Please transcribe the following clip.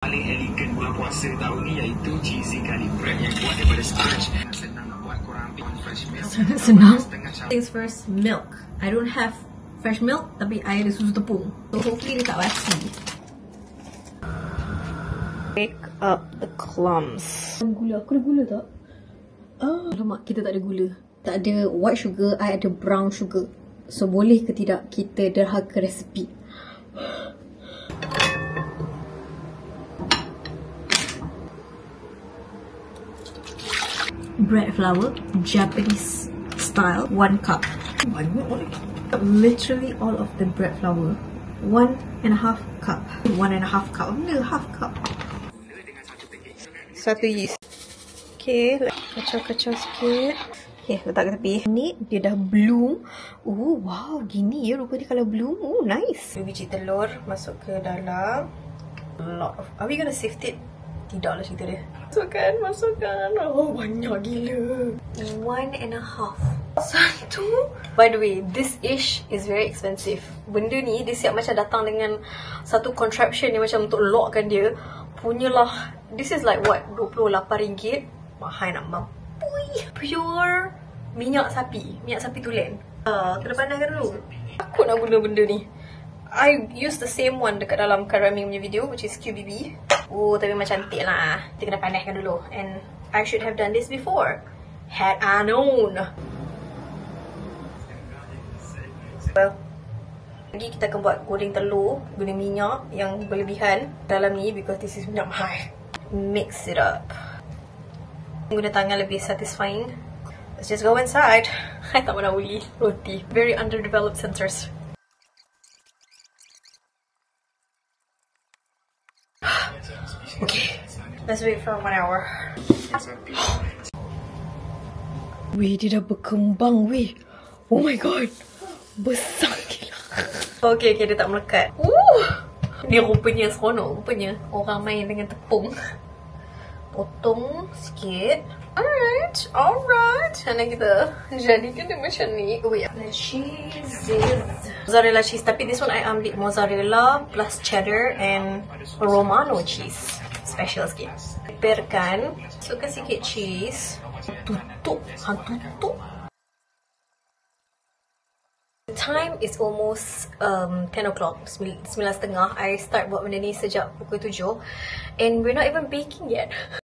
Paling elegan bulan puasa tahun ni iaitu cheesy garlic bread yang buat daripada scratch. Senang nak buat, korang ambil fresh milk. Senang. Things first, milk. I don't have fresh milk, tapi I ada susu tepung. So hopefully dia tak basi. Break up the clumps. Gula, aku ada gula tak? Lemak, kita tak ada gula. Tak ada white sugar, I ada brown sugar. So boleh ke tidak kita derhaka resepi? Bread flour, Japanese style, 1 cup. Literally all of the bread flour. 1.5 cup. 1.5 cup. No, half cup. Satu yeast. Okay, kacau-kacau sikit. Okay, letak ke tepi. Ni dia dah bloom. Oh, wow, gini ya rupa dia kalau bloom. Oh, nice. Biji telur masuk ke dalam. Are we gonna sift it? Tidaklah cerita dia. Masukkan. Oh, banyak gila. 1.5. Satu. By the way, this ish is very expensive. Benda ni, dia siap macam datang dengan satu contraption yang macam untuk lockkan dia. Punyalah, this is like what? RM28. Mahal nak mampui. Pure minyak sapi. Minyak sapi tulen. Kena pandangkan dulu. Takut nak guna benda ni. I use the same one dekat dalam Karami punya video, which is QBB. Oh, tapi memang cantik lah. Kita kena pandaikan dulu. And I should have done this before. Had I known. Well, lagi kita akan buat goreng telur guna minyak yang berlebihan dalam ni because this is minyak mahal. Mix it up. Guna tangan lebih satisfying. Let's just go inside. I tak pernah beli roti. Very underdeveloped sensors. Okay, let's wait for 1 hour. Weh, dia dah berkembang weh. Oh my god. Besar gila. Okay, dia tak melekat. Dia rupanya seronok. Rupanya orang main dengan tepung. Potong sikit. Alright. Dan kita jadikan dia macam ni. Oh ya, the cheese is mozzarella cheese. Tapi this one I ambil mozzarella plus cheddar and Romano cheese. Special sikit. Peperkan. Masukkan sikit cheese. Tutup. Tutup. The time is almost 10 o'clock. 9:30. I start buat benda ni sejak pukul 7. And we're not even baking yet.